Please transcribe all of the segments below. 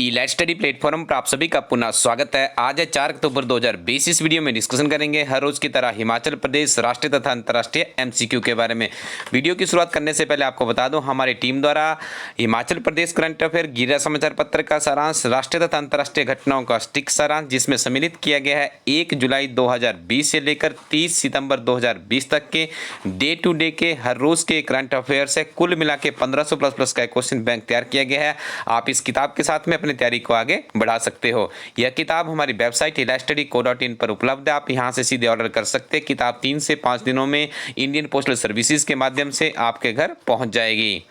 ई-लैट study platform पर आप सभी का पुनः स्वागत है। आज है 4 अक्टूबर 2020। इस वीडियो में डिस्कशन करेंगे हर रोज की तरह हिमाचल प्रदेश राष्ट्रीय तथा अंतर्राष्ट्रीय एमसीक्यू के बारे में। वीडियो की शुरुआत करने से पहले आपको बता दूं, हमारी टीम द्वारा हिमाचल प्रदेश करंट अफेयर गिरिराज समाचार पत्र का सारांश, राष्ट्रीय तथा अंतर्राष्ट्रीय घटनाओं का स्टिक सारांश, जिसमें सम्मिलित किया गया है 1 जुलाई 2020 से लेकर 30 सितंबर 2020 तक के डे टू डे के हर रोज के करंट अफेयर से कुल मिला के 1500 प्लस का क्वेश्चन बैंक तैयार किया गया है। आप इस किताब के साथ में अपनी तैयारी को आगे बढ़ा सकते हो। यह किताब हमारी वेबसाइट elatstudy.co.in पर उपलब्ध है। आप यहां से सीधे ऑर्डर कर सकते हैं। किताब 3 से 5 दिनों में इंडियन पोस्टल सर्विसेज के माध्यम से आपके घर पहुंच जाएगी।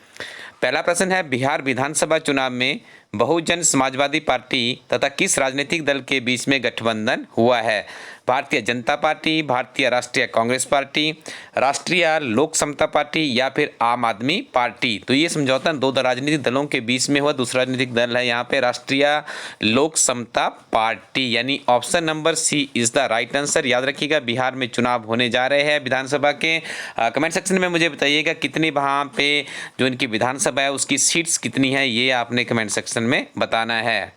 पहला प्रश्न है, बिहार विधानसभा चुनाव में बहुजन समाजवादी पार्टी तथा किस राजनीतिक दल के बीच में गठबंधन हुआ है? भारतीय जनता पार्टी, भारतीय राष्ट्रीय कांग्रेस पार्टी, राष्ट्रीय लोक समता पार्टी या फिर आम आदमी पार्टी। तो ये समझौता दो राजनीतिक दलों के बीच में हुआ। दूसरा राजनीतिक दल है यहाँ पे राष्ट्रीय लोक समता पार्टी, यानी option number C is the right answer. याद रखिएगा, बिहार में चुनाव होने जा रहे हैं विधानसभा के। कमेंट सेक्शन में मुझे बताइएगा कितनी वहाँ पे जो इनकी विधानसभा है उसकी सीट्स कितनी है, ये आपने कमेंट सेक्शन में बताना है।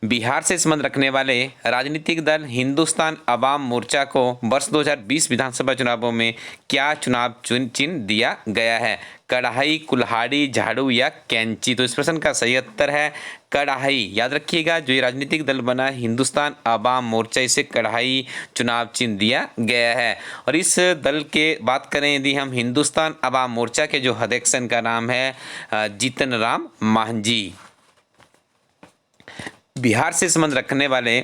बिहार से संबंध रखने वाले राजनीतिक दल हिंदुस्तान अवाम मोर्चा को वर्ष 2020 विधानसभा चुनावों में क्या चुनाव चिन्ह दिया गया है? कढ़ाई, कुल्हाड़ी, झाड़ू या कैंची। तो इस प्रश्न का सही उत्तर है कढ़ाई। याद रखिएगा, जो ये राजनीतिक दल बना हिंदुस्तान अवाम मोर्चा, इसे कढ़ाई चुनाव चिन्ह दिया गया है। और इस दल के बात करें यदि हम, हिंदुस्तान अवाम मोर्चा के जो अध्यक्ष का नाम है जीतन राम मांझी। बिहार से संबंध रखने वाले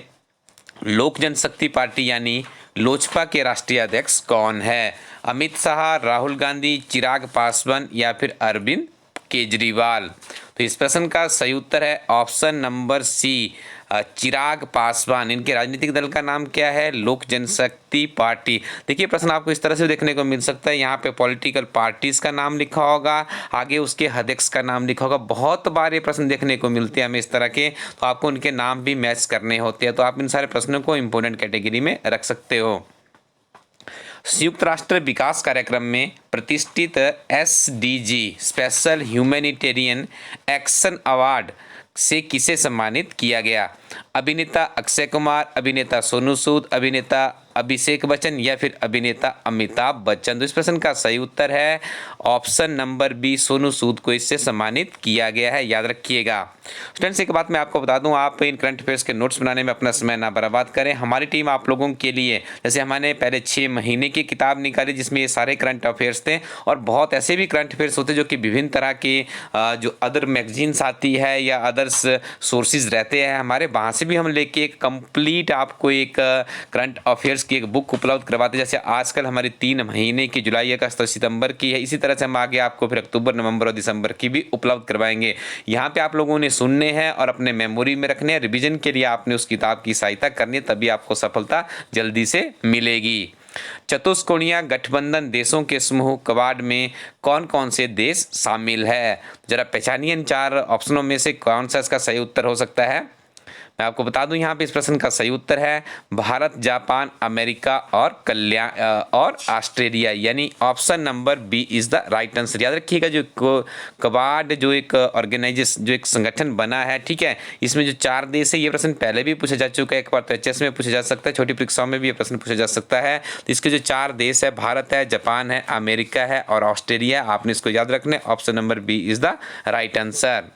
लोक जनशक्ति पार्टी यानी लोजपा के राष्ट्रीय अध्यक्ष कौन है? अमित शाह, राहुल गांधी, चिराग पासवान या फिर अरविंद केजरीवाल। तो इस प्रश्न का सही उत्तर है ऑप्शन नंबर सी, चिराग पासवान। इनके राजनीतिक दल का नाम क्या है? लोक जनशक्ति पार्टी। देखिए, प्रश्न आपको इस तरह से देखने को मिल सकता है, यहाँ पे पॉलिटिकल पार्टीज का नाम लिखा होगा, आगे उसके अध्यक्ष का नाम लिखा होगा। बहुत बार ये प्रश्न देखने को मिलते हैं हमें इस तरह के, तो आपको उनके नाम भी मैच करने होते हैं। तो आप इन सारे प्रश्नों को इंपोर्टेंट कैटेगरी में रख सकते हो। संयुक्त राष्ट्र विकास कार्यक्रम में प्रतिष्ठित SDG special humanitarian action award से किसे सम्मानित किया गया? अभिनेता अक्षय कुमार, अभिनेता सोनू सूद, अभिनेता अभिषेक बच्चन या फिर अभिनेता अमिताभ बच्चन। तो इस प्रश्न का सही उत्तर है option number B, Sonu Sood को इससे सम्मानित किया गया है। याद रखिएगा। स्टूडेंट्स, एक बात मैं आपको बता दूं, आप इन करंट अफेयर्स के नोट्स बनाने में अपना समय ना बर्बाद करें। हमारी टीम आप लोगों के लिए, जैसे हमने पहले 6 महीने की किताब निकाली जिसमें ये सारे करंट अफेयर्स थे, और बहुत ऐसे भी करंट अफेयर्स होते जो कि विभिन्न तरह के जो अदर मैगजीन्स आती है या अदर्स सोर्सेज रहते हैं हमारे, वहाँ से भी हम लेके एक कंप्लीट आपको एक करंट अफेयर्स की एक बुक उपलब्ध करवाते हैं। जैसे आजकल हमारी 3 महीने की जुलाई, अगस्त और सितंबर की है, इसी तरह से हम आगे आपको फिर अक्टूबर, नवंबर और दिसंबर की भी उपलब्ध करवाएंगे। यहाँ पे आप लोगों ने सुनने हैं और अपने मेमोरी में रखने हैं। रिवीजन के लिए आपने उस किताब की सहायता करनी है, तभी आपको सफलता जल्दी से मिलेगी। चतुष्कोणीय गठबंधन देशों के समूह क्वाड में कौन कौन से देश शामिल है? जरा पहचानिए इन 4 ऑप्शनों में से कौन सा इसका सही उत्तर हो सकता है। मैं आपको बता दूं, यहाँ पे इस प्रश्न का सही उत्तर है भारत, जापान, अमेरिका और ऑस्ट्रेलिया, यानी option number B is the right answer. याद रखिएगा, जो क्वाड जो एक ऑर्गेनाइजेशन, जो एक संगठन बना है, ठीक है, इसमें जो 4 देश है, ये प्रश्न पहले भी पूछा जा चुका है, एक बार तो HS में पूछा जा सकता है, छोटी परीक्षाओं में भी ये प्रश्न पूछा जा सकता है। तो इसके जो 4 देश है, भारत है, जापान है, अमेरिका है और ऑस्ट्रेलिया, आपने इसको याद रखना है। Option number B is the right answer.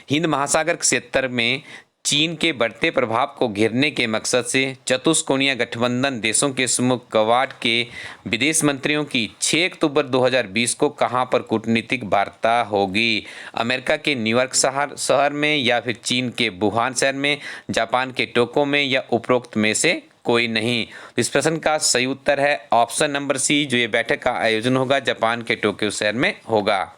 Hind Mahasagar क्षेत्र में चीन के बढ़ते प्रभाव को घेरने के मकसद से चतुष्कोणीय गठबंधन देशों के समूह क्वाड के विदेश मंत्रियों की 6 अक्टूबर 2020 को कहां पर कूटनीतिक वार्ता होगी? अमेरिका के न्यूयॉर्क शहर में या फिर चीन के वुहान शहर में, जापान के टोक्यो में या उपरोक्त में से कोई नहीं? इस प्रश्न का सही उत्तर है ऑप्शन नंबर सी, जो ये बैठक का आयोजन होगा जापान के टोक्यो शहर में होगा।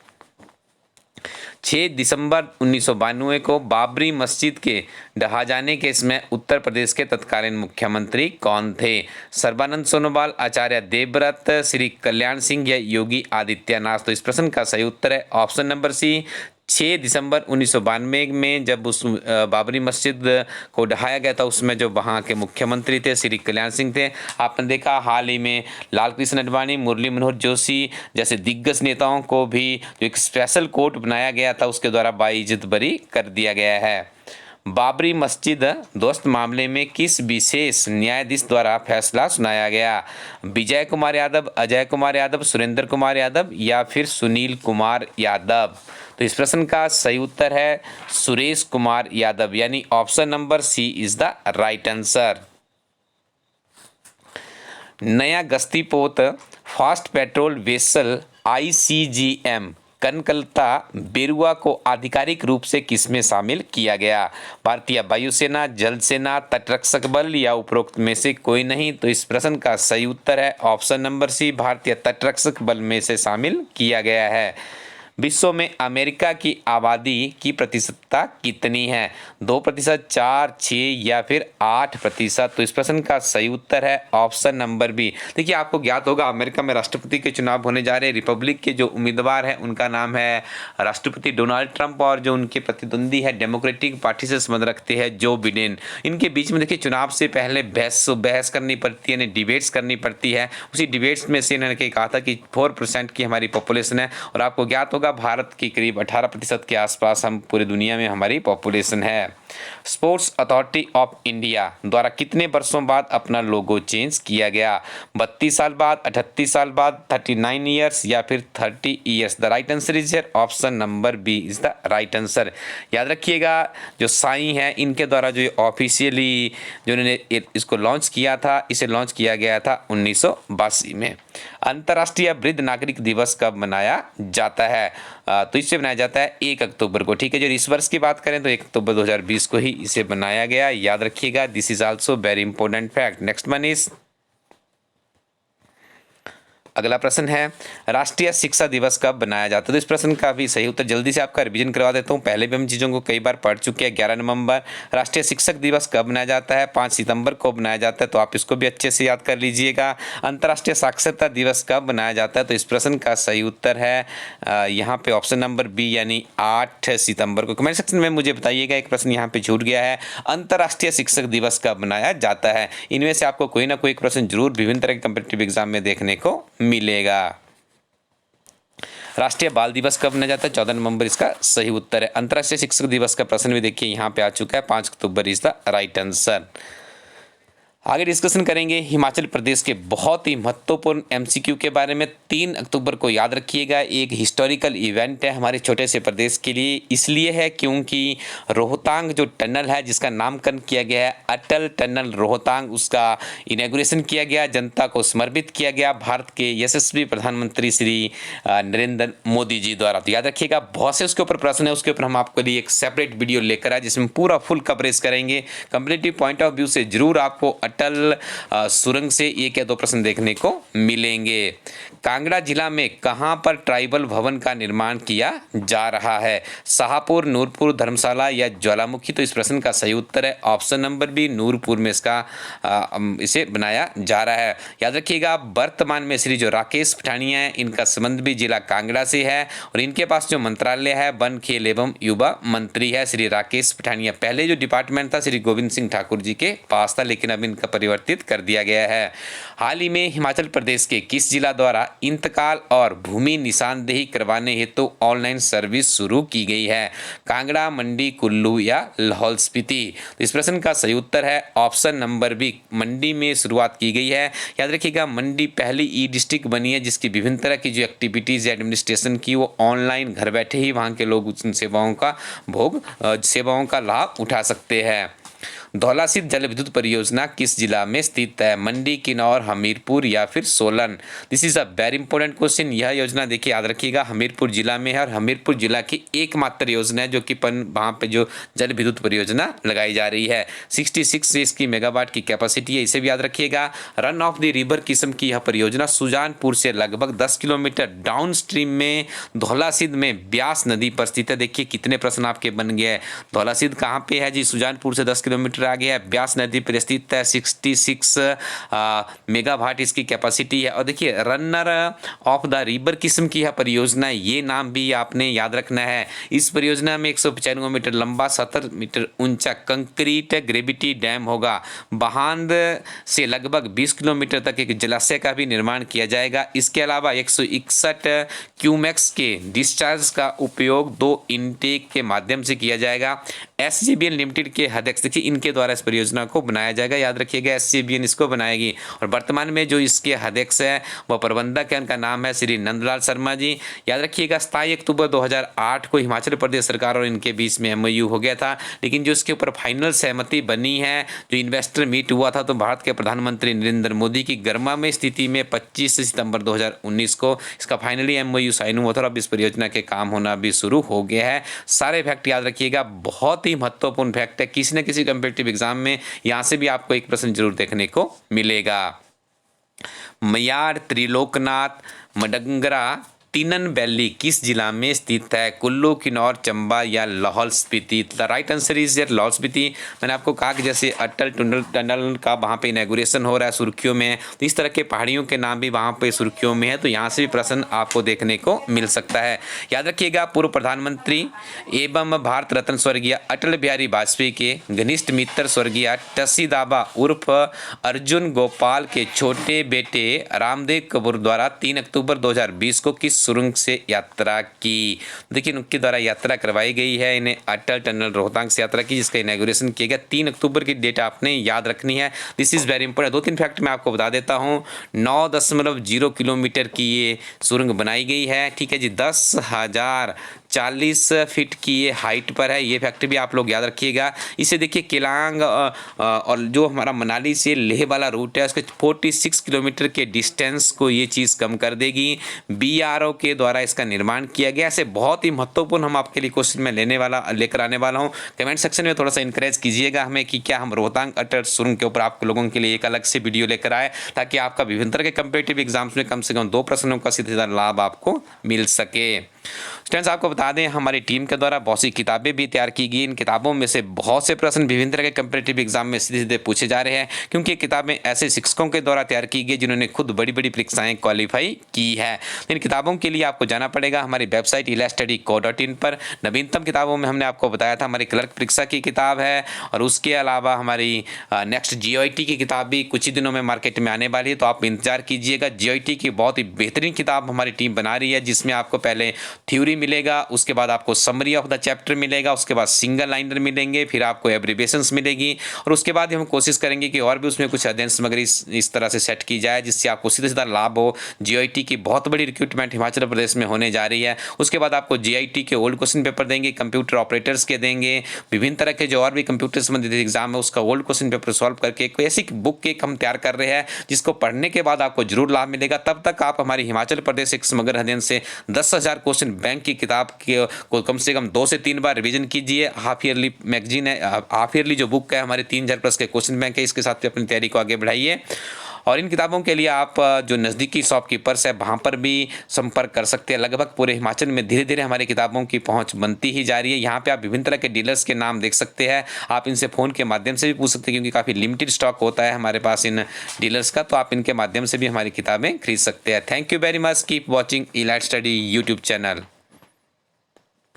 6 दिसंबर 1992 को बाबरी मस्जिद के ढहा जाने के समय उत्तर प्रदेश के तत्कालीन मुख्यमंत्री कौन थे? सर्बानंद सोनोवाल, आचार्य देवव्रत, श्री कल्याण सिंह या योगी आदित्यनाथ। तो इस प्रश्न का सही उत्तर है ऑप्शन नंबर सी, 6 दिसंबर 1992 में जब उस बाबरी मस्जिद को ढहाया गया था, उसमें जो वहाँ के मुख्यमंत्री थे श्री कल्याण सिंह थे। आपने देखा हाल ही में लाल कृष्ण आडवाणी, मुरली मनोहर जोशी जैसे दिग्गज नेताओं को भी जो एक स्पेशल कोर्ट बनाया गया था उसके द्वारा बाइज्जत बरी कर दिया गया है। बाबरी मस्जिद ध्वस्त मामले में किस विशेष न्यायाधीश द्वारा फैसला सुनाया गया? विजय कुमार यादव, अजय कुमार यादव, सुरेंद्र कुमार यादव या फिर सुनील कुमार यादव? तो इस प्रश्न का सही उत्तर है सुरेश कुमार यादव, यानी option number C is the right answer. नया गश्तीपोत fast patrol vessel ICGM Kanaklata Barua को आधिकारिक रूप से किसमें शामिल किया गया? भारतीय वायुसेना, जल सेना, तटरक्षक बल या उपरोक्त में से कोई नहीं? तो इस प्रश्न का सही उत्तर है ऑप्शन नंबर सी, भारतीय तटरक्षक बल में से शामिल किया गया है। विश्व में अमेरिका की आबादी की प्रतिशतता कितनी है? 2%, 4, 6 या फिर 8%? तो इस प्रश्न का सही उत्तर है ऑप्शन नंबर बी। देखिए, आपको ज्ञात होगा अमेरिका में राष्ट्रपति के चुनाव होने जा रहे हैं। रिपब्लिक के जो उम्मीदवार हैं उनका नाम है राष्ट्रपति डोनाल्ड ट्रंप, और जो उनके प्रतिद्वंदी है डेमोक्रेटिक पार्टी से संबंध रखते हैं जो बिडेन। इनके बीच में देखिए चुनाव से पहले बहस करनी पड़ती है, डिबेट्स करनी पड़ती है। उसी डिबेट्स में से इन्होंने कहा था कि 4% की हमारी पॉपुलेशन है, और आपको ज्ञात होगा भारत की करीब 18% के आसपास हम पूरी दुनिया में हमारी पॉपुलेशन है। स्पोर्ट्स अथॉरिटी ऑफ इंडिया द्वारा कितने वर्षों बाद अपना लोगो चेंज किया गया? 32 साल बाद, 38 साल बाद, 39 ईयर्स या फिर 30 years? The right answer is here option number B is the right answer. याद रखिएगा, जो साई है इनके द्वारा जो ऑफिशियली जो इन्होंने इसको लॉन्च किया था, इसे लॉन्च किया गया था 1982 में। अंतर्राष्ट्रीय वृद्ध नागरिक दिवस कब मनाया जाता है? तो इसे बनाया जाता है 1 अक्टूबर को। ठीक है, जो इस वर्ष की बात करें तो 1 अक्टूबर 2020 को ही इसे बनाया गया। याद रखिएगा, this is also very important fact. Next one is, अगला प्रश्न है राष्ट्रीय शिक्षा दिवस कब बनाया जाता है? तो इस प्रश्न का भी सही उत्तर जल्दी से आपका रिवीजन करवा देता हूँ। पहले भी हम चीज़ों को कई बार पढ़ चुके हैं। 11 नवंबर राष्ट्रीय शिक्षक दिवस कब मनाया जाता है? 5 सितंबर को बनाया जाता है, तो आप इसको भी अच्छे से याद कर लीजिएगा। अंतर्राष्ट्रीय साक्षरता दिवस कब मनाया जाता है? तो इस प्रश्न का सही उत्तर है यहाँ पे ऑप्शन नंबर बी, यानी 8 सितंबर को। कमेंट सेक्शन में मुझे बताइएगा, एक प्रश्न यहाँ पे छूट गया है, अंतर्राष्ट्रीय शिक्षक दिवस कब मनाया जाता है? इनमें से आपको कोई ना कोई एक प्रश्न जरूर विभिन्न तरह के कॉम्पिटिटिव एग्जाम में देखने को मिलेगा। राष्ट्रीय बाल दिवस कब मनाया जाता है? 14 नवंबर इसका सही उत्तर है। अंतर्राष्ट्रीय शिक्षक दिवस का प्रश्न भी देखिए यहाँ पे आ चुका है, 5 October is the right answer. आगे डिस्कशन करेंगे हिमाचल प्रदेश के बहुत ही महत्वपूर्ण MCQ के बारे में। 3 अक्टूबर को याद रखिएगा, एक हिस्टोरिकल इवेंट है हमारे छोटे से प्रदेश के लिए। इसलिए है क्योंकि रोहतांग जो टनल है जिसका नामकरण किया गया है अटल टनल रोहतांग, उसका इनॉग्रेशन किया गया, जनता को समर्पित किया गया भारत के यशस्वी प्रधानमंत्री श्री नरेंद्र मोदी जी द्वारा। तो याद रखिएगा, बहुत से उसके ऊपर प्रश्न है, उसके ऊपर हम आपके लिए एक सेपरेट वीडियो लेकर आए जिसमें पूरा फुल कवरेज करेंगे। कम्पिटिटिव पॉइंट ऑफ व्यू से जरूर आपको अटल सुरंग से 1 या 2 प्रश्न देखने को मिलेंगे। कांगड़ा जिला में कहां पर ट्राइबल भवन का निर्माण किया जा रहा है? शाहपुर, नूरपुर, धर्मशाला या ज्वालामुखी? तो इस प्रश्न का सही उत्तर है ऑप्शन नंबर बी, नूरपुर में इसका इसे बनाया जा रहा है। याद रखिएगा, वर्तमान में श्री जो राकेश पठानिया है इनका संबंध भी जिला कांगड़ा से है, और इनके पास जो मंत्रालय है वन, खेल एवं युवा मंत्री है श्री राकेश पठानिया। पहले जो डिपार्टमेंट था श्री गोविंद सिंह ठाकुर जी के पास था, लेकिन अब इनका परिवर्तित कर दिया गया है। हाल ही में हिमाचल प्रदेश के किस जिला द्वारा इंतकाल और भूमि निशानदेही करवाने हेतु ऑनलाइन सर्विस शुरू की गई है? कांगड़ा, मंडी, कुल्लू या लाहौल स्पीति? तो इस प्रश्न का सही उत्तर है ऑप्शन नंबर बी, मंडी में शुरुआत की गई है। याद रखिएगा, मंडी पहली E-डिस्ट्रिक्ट बनी है जिसकी विभिन्न तरह की जो एक्टिविटीज़ एडमिनिस्ट्रेशन की वो ऑनलाइन घर बैठे ही वहाँ के लोग उन सेवाओं का लाभ उठा सकते हैं। धौलासिद्ध जल विद्युत परियोजना किस जिला में स्थित है? मंडी, किन्नौर, हमीरपुर या फिर Solan? This is a very important question. यह योजना देखिए याद रखिएगा हमीरपुर जिला में है, और हमीरपुर जिला की एकमात्र योजना है जो कि वहाँ पे जो जल विद्युत परियोजना लगाई जा रही है। 66 इसकी मेगावाट की कैपेसिटी है, इसे भी याद रखिएगा। रन ऑफ द रिवर किस्म की यह परियोजना सुजानपुर से लगभग 10 किलोमीटर डाउन स्ट्रीम में धौलासिद्ध में ब्यास नदी पर स्थित है। देखिए कितने प्रश्न आपके बन गए। धौलासिद्ध कहाँ पे है जी? सुजानपुर से 10 किलोमीटर किलोमीटर आगे है, ब्यास नदी पर स्थित है, 66 मेगावाट इसकी कैपेसिटी है। और देखिए रनर ऑफ द रिवर किस्म की यह परियोजना, ये नाम भी आपने याद रखना है। इस परियोजना में 195 मीटर लंबा 70 मीटर ऊंचा कंक्रीट ग्रेविटी डैम होगा। बांध से लगभग 20 किलोमीटर तक एक जलाशय का भी निर्माण किया जाएगा। इसके अलावा 161 क्यूमेक्स के डिस्चार्ज का उपयोग 2 इनटेक के माध्यम से किया जाएगा। SJVN लिमिटेड के अध्यक्ष, देखिए इनके द्वारा इस परियोजना को बनाया जाएगा, याद रखिएगा SJVN इसको बनाएगी। और वर्तमान में जो इसके अध्यक्ष है वह प्रबंधक है, उनका नाम है श्री नंदलाल शर्मा जी। याद रखिएगा 27 अक्टूबर 2008 को हिमाचल प्रदेश सरकार और इनके बीच में MOU हो गया था, लेकिन जो इसके ऊपर फाइनल सहमति बनी है, जो इन्वेस्टर मीट हुआ था, तो भारत के प्रधानमंत्री नरेंद्र मोदी की गर्मा में स्थिति में 25 सितंबर 2019 को इसका फाइनली MOU साइन हुआ था। और अब इस परियोजना के काम होना भी शुरू हो गया है। सारे फैक्ट याद रखिएगा, बहुत ही महत्वपूर्ण फैक्ट है, किसी न किसी कम्पिटिटिव एग्जाम में यहाँ से भी आपको एक प्रश्न जरूर देखने को मिलेगा। मयाड़ त्रिलोकनाथ मडंगरा तिनन वैली किस जिला में स्थित है? कुल्लू, किन्नौर, चंबा या Lahaul Spiti? The right answer is यार लाहौल स्पीति। मैंने आपको कहा कि जैसे अटल टनल का वहाँ पे इनॉग्रेशन हो रहा है सुर्खियों में, तो इस तरह के पहाड़ियों के नाम भी वहाँ पे सुर्खियों में है, तो यहाँ से भी प्रश्न आपको देखने को मिल सकता है। याद रखिएगा पूर्व प्रधानमंत्री एवं भारत रत्न स्वर्गीय अटल बिहारी वाजपेयी के घनिष्ठ मित्र स्वर्गीय टसी दाबा उर्फ अर्जुन गोपाल के छोटे बेटे रामदेव कपूर द्वारा 3 अक्टूबर 2020 को किस सुरंग से यात्रा की? देखिए उनके द्वारा यात्रा करवाई गई है, इन्हें अटल टनल रोहतांग से यात्रा की, जिसका इनॉग्रेशन किया गया 3 अक्टूबर की डेट आपने याद रखनी है। This is very important. 2-3 fact मैं आपको बता देता हूँ। 9.0 किलोमीटर की ये सुरंग बनाई गई है, ठीक है जी। 10,040 फीट की ये हाइट पर है, ये फैक्ट भी आप लोग याद रखिएगा। इसे देखिए केलांग और जो हमारा मनाली से लेह वाला रूट है उसके 46 किलोमीटर के डिस्टेंस को ये चीज़ कम कर देगी। BRO के द्वारा इसका निर्माण किया गया। ऐसे बहुत ही महत्वपूर्ण हम आपके लिए क्वेश्चन में लेकर आने वाला हूँ। कमेंट सेक्शन में थोड़ा सा इंकरेज कीजिएगा हमें कि क्या हम रोहतांग अटल सुरंग के ऊपर आप लोगों के लिए एक अलग से वीडियो लेकर आए, ताकि आपका विभिन्न तरह के कम्पिटिटिव एग्जाम्स में कम से कम 2 प्रश्नों का सीधा लाभ आपको मिल सके। स्टूडेंट्स आपको बता दें हमारी टीम के द्वारा बहुत सी किताबें भी तैयार की गई। इन किताबों में से बहुत से प्रश्न विभिन्न तरह के कम्पिटिटिव एग्जाम में सीधे सीधे पूछे जा रहे हैं, क्योंकि ये किताबें ऐसे शिक्षकों के द्वारा तैयार की गई जिन्होंने खुद बड़ी बड़ी परीक्षाएं क्वालिफाई की है। इन किताबों के लिए आपको जाना पड़ेगा हमारी वेबसाइट ilastudy.co.in पर। नवीनतम किताबों में हमने आपको बताया था हमारी क्लर्क परीक्षा की किताब है, और उसके अलावा हमारी नेक्स्ट GOIT की किताब भी कुछ ही दिनों में मार्केट में आने वाली है, तो आप इंतजार कीजिएगा। GOIT की बहुत ही बेहतरीन किताब हमारी टीम बना रही है, जिसमें आपको पहले थ्योरी मिलेगा, उसके बाद आपको समरी ऑफ द चैप्टर मिलेगा, उसके बाद सिंगल लाइनर मिलेंगे, फिर आपको एब्रिविएशंस मिलेगी, और उसके बाद हम कोशिश करेंगे कि और भी उसमें कुछ अध्ययन सामग्री इस तरह से सेट की जाए जिससे आपको सीधा सीधा लाभ हो। GOIT की बहुत बड़ी रिक्रूटमेंट हिमाचल प्रदेश में होने जा रही है। उसके बाद आपको GIT के ओल्ड क्वेश्चन पेपर देंगे, कंप्यूटर ऑपरेटर्स के देंगे, विभिन्न तरह के जो और भी कंप्यूटर संबंधित एग्जाम है उसका ओल्ड क्वेश्चन पेपर सॉल्व करके कोई ऐसी बुक एक हम तैयार कर रहे हैं जिसको पढ़ने के बाद आपको जरूर लाभ मिलेगा। तब तक आप हमारी हिमाचल प्रदेश एक समग्र अध्ययन से 10,000 क्वेश्चन बैंक की किताब को कम से कम 2 से 3 बार रिवीजन कीजिए। हाफ ईयरली मैगजीन है, हाफ ईयरली जो बुक है हमारे 3000 प्लस के क्वेश्चन बैंक है, इसके साथ भी अपनी तैयारी को आगे बढ़ाइए। और इन किताबों के लिए आप जो नज़दीकी शॉपकीपर्स है वहाँ पर भी संपर्क कर सकते हैं। लगभग पूरे हिमाचल में धीरे धीरे हमारी किताबों की पहुँच बनती ही जा रही है। यहाँ पे आप विभिन्न तरह के डीलर्स के नाम देख सकते हैं, आप इनसे फ़ोन के माध्यम से भी पूछ सकते हैं, क्योंकि काफ़ी लिमिटेड स्टॉक होता है हमारे पास इन डीलर्स का, तो आप इनके माध्यम से भी हमारी किताबें खरीद सकते हैं। Thank you very much, keep watching elite study YouTube channel.